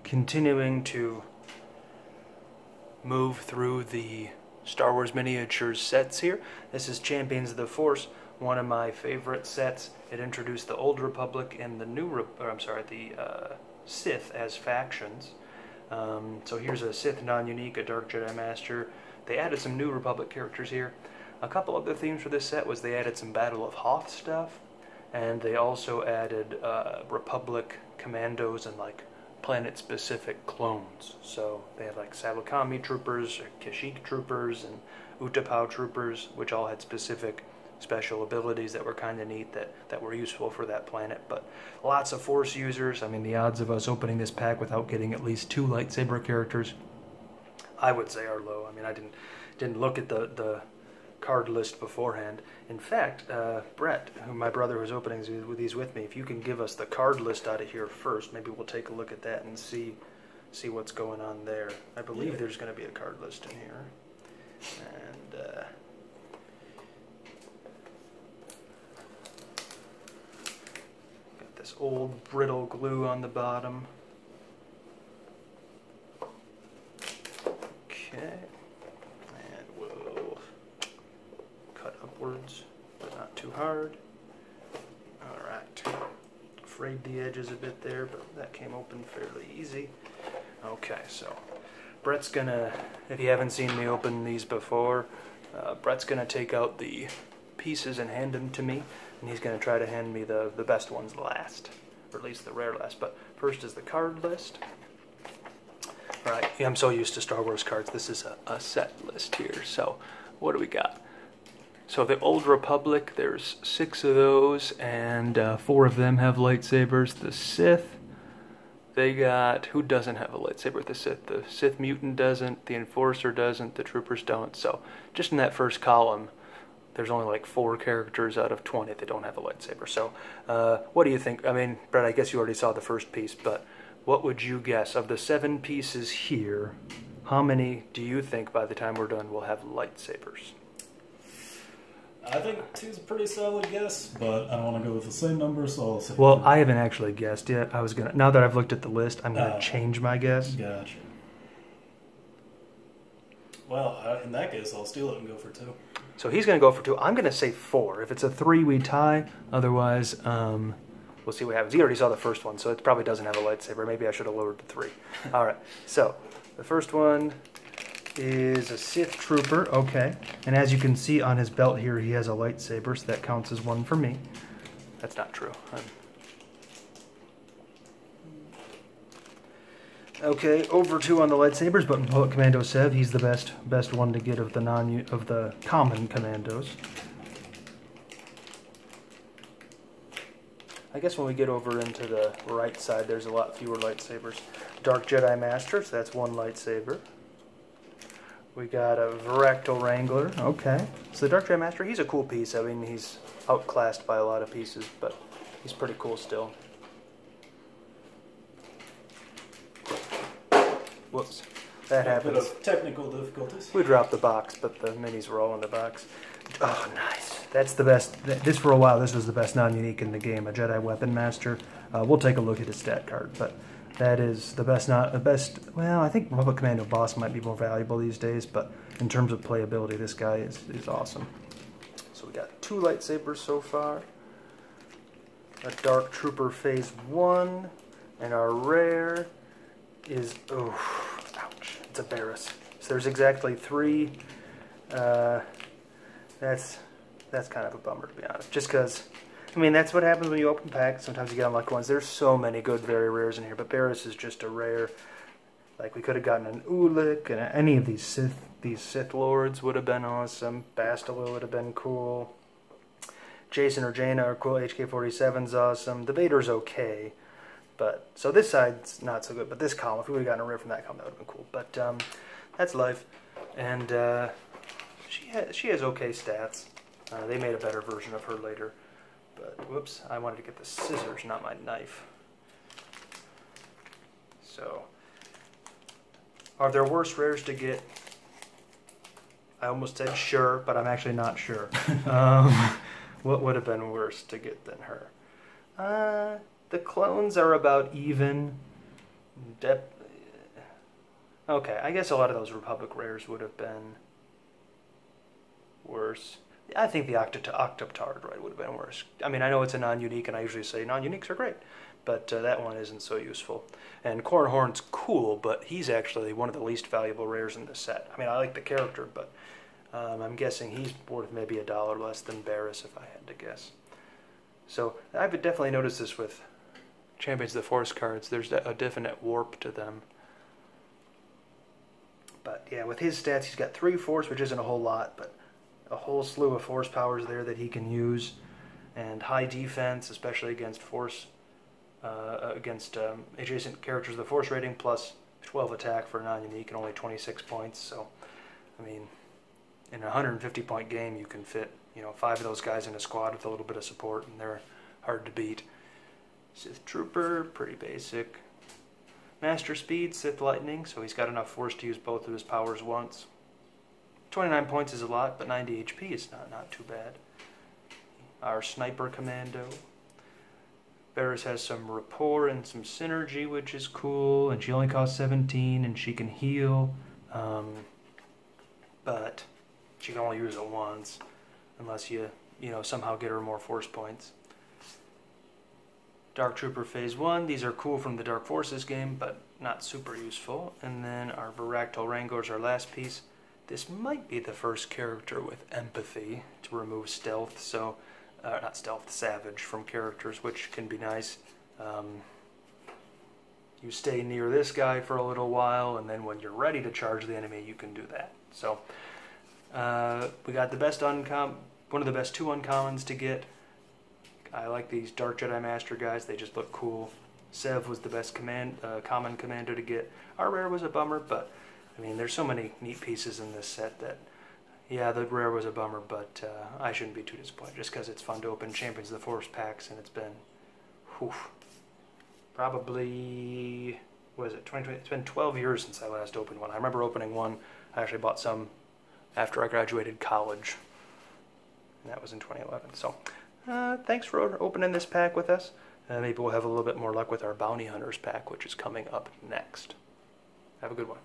continuing to move through the Star Wars miniatures sets here. This is Champions of the Force, one of my favorite sets. It introduced the Old Republic and the Sith as factions. So here's a Sith non-unique, a Dark Jedi Master. They added some New Republic characters here. A couple other themes for this set was they added some Battle of Hoth stuff, and they also added Republic commandos and like planet-specific clones. So they had like Salakami troopers, Kashyyyk troopers, and Utapau troopers, which all had specific special abilities that were kind of neat that were useful for that planet. But lots of Force users. I mean, the odds of us opening this pack without getting at least 2 lightsaber characters, I would say, are low. I mean, I didn't look at the card list beforehand. In fact, Brett, my brother who's opening these with me, if you can give us the card list out of here first, maybe we'll take a look at that and see what's going on there. I believe there's going to be a card list in here. And got this old brittle glue on the bottom. Okay. Upwards, but not too hard. Alright. Frayed the edges a bit there, but that came open fairly easy. Okay, so Brett's gonna, if you haven't seen me open these before, Brett's gonna take out the pieces and hand them to me, and he's gonna try to hand me the best ones last, or at least the rare last. But first is the card list. Alright, yeah, I'm so used to Star Wars cards. This is a set list here. So what do we got? So the Old Republic, there's 6 of those, and 4 of them have lightsabers. The Sith, they got, who doesn't have a lightsaber with the Sith? The Sith Mutant doesn't, the Enforcer doesn't, the Troopers don't. So just in that first column, there's only like 4 characters out of 20 that don't have a lightsaber. So what do you think? I mean, Brett, I guess you already saw the first piece, but what would you guess? Of the 7 pieces here, how many do you think by the time we're done will have lightsabers? I think 2's a pretty solid guess, but I don't want to go with the same number, so I'll say... Well, I haven't actually guessed yet. I was gonna, now that I've looked at the list, I'm gonna change my guess. Gotcha. Well, in that case, I'll steal it and go for 2. So he's gonna go for 2. I'm gonna say 4. If it's a 3, we tie. Otherwise, we'll see what happens. He already saw the first one, so it probably doesn't have a lightsaber. Maybe I should have lowered to 3. All right. So the first one is a Sith Trooper, okay. And as you can see on his belt here, he has a lightsaber, so that counts as 1 for me. That's not true. Okay, over 2 on the lightsabers, but Poet Commando Sev, he's the best one to get of the common commandos. I guess when we get over into the right side, there's a lot fewer lightsabers. Dark Jedi Master, so that's 1 lightsaber. We got a Varactyl Wrangler, okay. So the Dark Jedi Master, he's a cool piece. I mean, he's outclassed by a lot of pieces, but he's pretty cool still. Whoops, that happens. A bit of technical difficulties. We dropped the box, but the minis were all in the box. Oh, nice. That's the best. This, for a while, this was the best non-unique in the game, a Jedi Weapon Master. We'll take a look at his stat card, but that is the best, well, I think Republic Commando Boss might be more valuable these days, but in terms of playability, this guy is awesome. So we got 2 lightsabers so far. A Dark Trooper Phase 1, and our rare is, oh, ouch, it's a Barriss. So there's exactly 3. That's kind of a bummer, to be honest, just because, I mean, that's what happens when you open packs. Sometimes you get unlucky ones. There's so many good, very rares in here, but Barriss is just a rare. Like, we could have gotten an Ulik, and any of these Sith Lords would have been awesome. Bastila would have been cool. Jason or Jaina are cool. HK-47's awesome. The Vader's okay, but, so this side's not so good, but this column, if we would have gotten a rare from that column, that would have been cool. But, that's life, and, she has okay stats. They made a better version of her later. But, whoops, I wanted to get the scissors, not my knife. So, are there worse rares to get? I almost said sure, but I'm actually not sure. What would have been worse to get than her? The clones are about even. Okay, I guess a lot of those Republic rares would have been worse. I think the Octoptard droid would have been worse. I mean, I know it's a non-unique, and I usually say non-uniques are great, but that one isn't so useful. And Cornhorn's cool, but he's actually one of the least valuable rares in this set. I mean, I like the character, but I'm guessing he's worth maybe $1 less than Barris, if I had to guess. So I've definitely noticed this with Champions of the Force cards. There's a definite warp to them. But yeah, with his stats, he's got 3 Force, which isn't a whole lot, but a whole slew of Force powers there that he can use, and high defense, especially against Force, adjacent characters of the Force rating, plus 12 attack for non-unique and only 26 points. So, I mean, in a 150-point game, you can fit 5 of those guys in a squad with a little bit of support, and they're hard to beat. Sith Trooper, pretty basic. Master Speed, Sith Lightning, so he's got enough Force to use both of his powers once. 29 points is a lot, but 90 HP is not too bad. Our Sniper Commando. Barris has some rapport and some synergy, which is cool, and she only costs 17, and she can heal, but she can only use it once, unless you somehow get her more Force points. Dark Trooper Phase 1, these are cool from the Dark Forces game, but not super useful. And then our Varactyl Wrangler is our last piece. This might be the first character with empathy to remove stealth, so, not stealth, savage from characters, which can be nice. You stay near this guy for a little while, and then when you're ready to charge the enemy, you can do that. So, we got the best one of the best 2 uncommons to get. I like these Dark Jedi Master guys, they just look cool. Sev was the best common commander to get. Our rare was a bummer, but I mean, there's so many neat pieces in this set that, yeah, the rare was a bummer, but I shouldn't be too disappointed, just because it's fun to open Champions of the Force packs, and it's been, probably, what is it, 2020? It's been 12 years since I last opened one. I remember opening one. I actually bought some after I graduated college, and that was in 2011. So, thanks for opening this pack with us. Maybe we'll have a little bit more luck with our Bounty Hunters pack, which is coming up next. Have a good one.